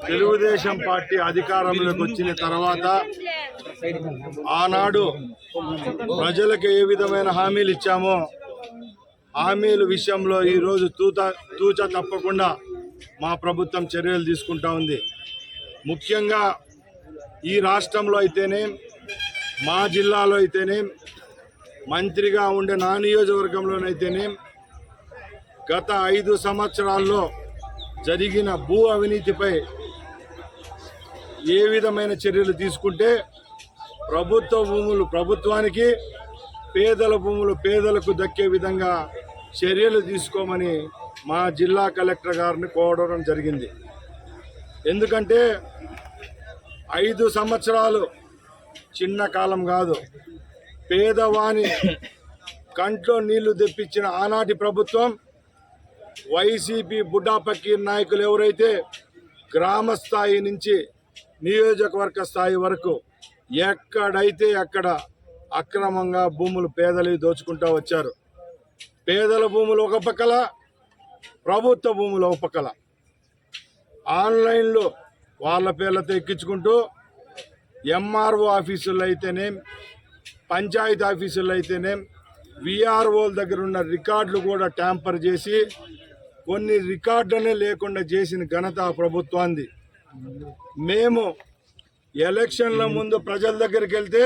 Telugu Desam party అధికారంలోకి వచ్చిన తర్వాత ఆనాడు ప్రజలకు ఏ విధమైన హామీలు ఇచ్చామో హామీల విషయంలో ఈరోజు తూచా తప్పకుండా మా ప్రభుత్వం చర్యలు తీసుకుంటా ఉంది. ముఖ్యంగా ఈ రాష్ట్రంలో అయితేనే, మా జిల్లాలో అయితేనే, మంత్రిగా ఉండే నా నియోజకవర్గంలోనైతేనే గత 5 సంవత్సరాల్లో జరిగిన భూ అవినీతిపై ఏ విధమైన చర్యలు తీసుకుంటే ప్రభుత్వ భూములు ప్రభుత్వానికి, పేదల భూములు పేదలకు దక్కే విధంగా చర్యలు తీసుకోమని మా జిల్లా కలెక్టర్ గారిని కోరడం జరిగింది. ఎందుకంటే 5 సంవత్సరాలు చిన్న కాలం కాదు. పేదవాని కంట్లో నీళ్లు తెప్పించిన ఆనాటి ప్రభుత్వం, వైసీపీ బుడ్డా పకీర్ నాయకులు ఎవరైతే గ్రామ స్థాయి నుంచి నియోజకవర్గ స్థాయి వరకు ఎక్కడైతే అక్కడ అక్రమంగా భూములు పేదలు దోచుకుంటూ వచ్చారు. పేదల భూములు ఒక పక్కల, ప్రభుత్వ భూములు ఒక పక్కల ఆన్లైన్లో వాళ్ళ పేర్లతో ఎక్కించుకుంటూ ఎంఆర్ఓ ఆఫీసుల్లో అయితేనేం, పంచాయతీ ఆఫీసుల్లో అయితేనేం, విఆర్ఓల దగ్గర ఉన్న రికార్డులు కూడా ట్యాంపర్ చేసి కొన్ని రికార్డులనే లేకుండా చేసిన ఘనత ప్రభుత్వాన్ని. మేము ఎలక్షన్ల ముందు ప్రజల దగ్గరికి వెళ్తే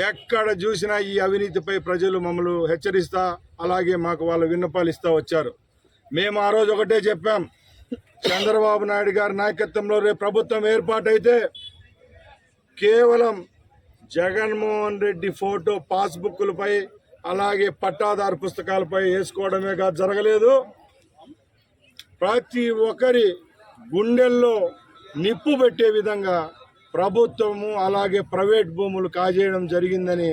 ఎక్కడ చూసినా ఈ అవినీతిపై ప్రజలు మమ్మల్ని హెచ్చరిస్తా, అలాగే మాకు వాళ్ళ విన్నపాలు ఇస్తూ వచ్చారు. మేము ఆ రోజు ఒకటే చెప్పాం, చంద్రబాబు నాయుడు గారి నాయకత్వంలో రేపు ప్రభుత్వం ఏర్పాటైతే కేవలం జగన్మోహన్ రెడ్డి ఫోటో పాస్బుక్లపై అలాగే పట్టాదారు పుస్తకాలపై వేసుకోవడమే కాదు జరగలేదు, ప్రతి ఒక్కరి గుండెల్లో నిప్పు పెట్టే విధంగా ప్రభుత్వము అలాగే ప్రైవేట్ భూములు కాజేయడం జరిగిందని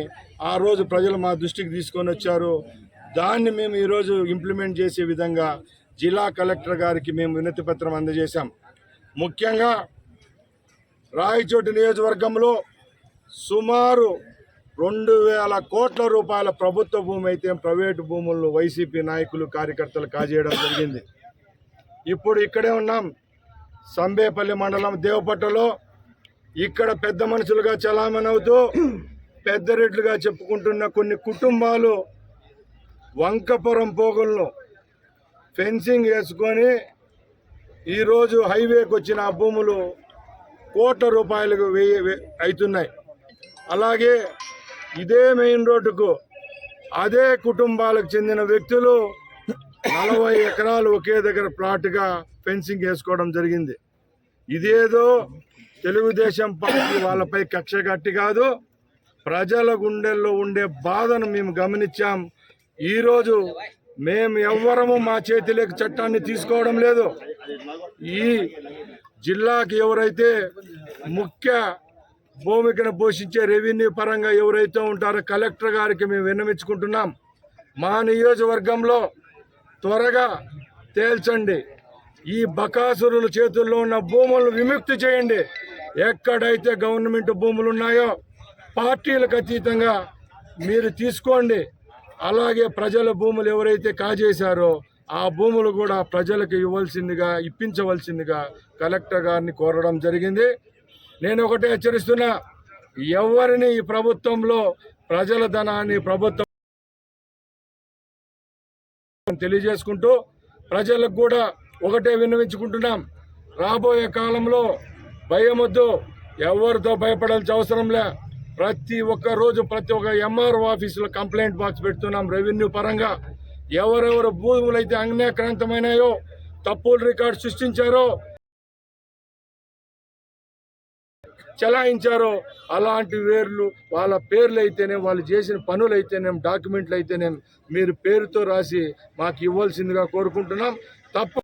ఆ రోజు ప్రజలు మా దృష్టికి తీసుకొని వచ్చారు. దాన్ని మేము ఈరోజు ఇంప్లిమెంట్ చేసే విధంగా జిల్లా కలెక్టర్ గారికి మేము వినతి పత్రం అందజేశాం. ముఖ్యంగా రాయచోటి నియోజకవర్గంలో సుమారు 2,000 కోట్ల రూపాయల ప్రభుత్వ భూమి అయితే ప్రైవేటు భూములను వైసీపీ నాయకులు కార్యకర్తలు కాజేయడం జరిగింది. ఇప్పుడు ఇక్కడే ఉన్నాం, సంబేపల్లి మండలం దేవపట్టలో ఇక్కడ పెద్ద మనుషులుగా చలామణి అవుతూ పెద్ద రెడ్లుగా చెప్పుకుంటున్న కొన్ని కుటుంబాలు వంకపురం పోగులను ఫెన్సింగ్ వేసుకొని ఈరోజు హైవేకి వచ్చిన ఆ భూములు కోట్ల రూపాయలకు అవుతున్నాయి. అలాగే ఇదే మెయిన్ రోడ్డుకు అదే కుటుంబాలకు చెందిన వ్యక్తులు 40 ఎకరాలు ఒకే దగ్గర ప్లాట్గా ఫెన్సింగ్ వేసుకోవడం జరిగింది. ఇదేదో తెలుగుదేశం పార్టీ వాళ్ళపై కక్ష కట్టి కాదు, ప్రజల గుండెల్లో ఉండే బాధను మేము గమనించాం. ఈరోజు మేము ఎవ్వరము మా చేతిలోకి చట్టాన్ని తీసుకోవడం లేదు. ఈ జిల్లాకి ఎవరైతే ముఖ్య భూమికను పోషించే రెవెన్యూ పరంగా ఎవరైతే ఉంటారో కలెక్టర్ గారికి మేము విన్నవించుకుంటున్నాం, మా నియోజకవర్గంలో త్వరగా తేల్చండి, ఈ బకాసురుల చేతుల్లో ఉన్న భూములను విముక్తి చేయండి. ఎక్కడైతే గవర్నమెంట్ భూములు ఉన్నాయో పార్టీలకు అతీతంగా మీరు తీసుకోండి. అలాగే ప్రజల భూములు ఎవరైతే కాజేశారో ఆ భూములు కూడా ప్రజలకు ఇప్పించవలసిందిగా కలెక్టర్ గారిని కోరడం జరిగింది. నేను ఒకటే హెచ్చరిస్తున్నా, ఎవరిని ఈ ప్రభుత్వంలో ప్రజల ధనాన్ని ప్రభుత్వం తెలియజేసుకుంటూ ప్రజలకు కూడా ఒకటే విన్నవించుకుంటున్నాం, రాబోయే కాలంలో భయమొద్దు, ఎవరితో భయపడాల్సిన అవసరం లే. ప్రతి ఒక్క రోజు ప్రతి ఒక్క ఎంఆర్ఓ ఆఫీసులో కంప్లైంట్ బాక్స్ పెడుతున్నాం. రెవెన్యూ పరంగా ఎవరెవరు భూములు అయితే అన్యాక్రాంతమైనాయో, తప్పులు రికార్డు సృష్టించారో, చలాయించారో అలాంటి వాళ్ళ పేర్లు అయితేనే, వాళ్ళు చేసిన పనులు అయితేనేం, డాక్యుమెంట్లు అయితేనేం మీరు పేరుతో రాసి మాకు ఇవ్వాల్సిందిగా కోరుకుంటున్నాం. తప్పు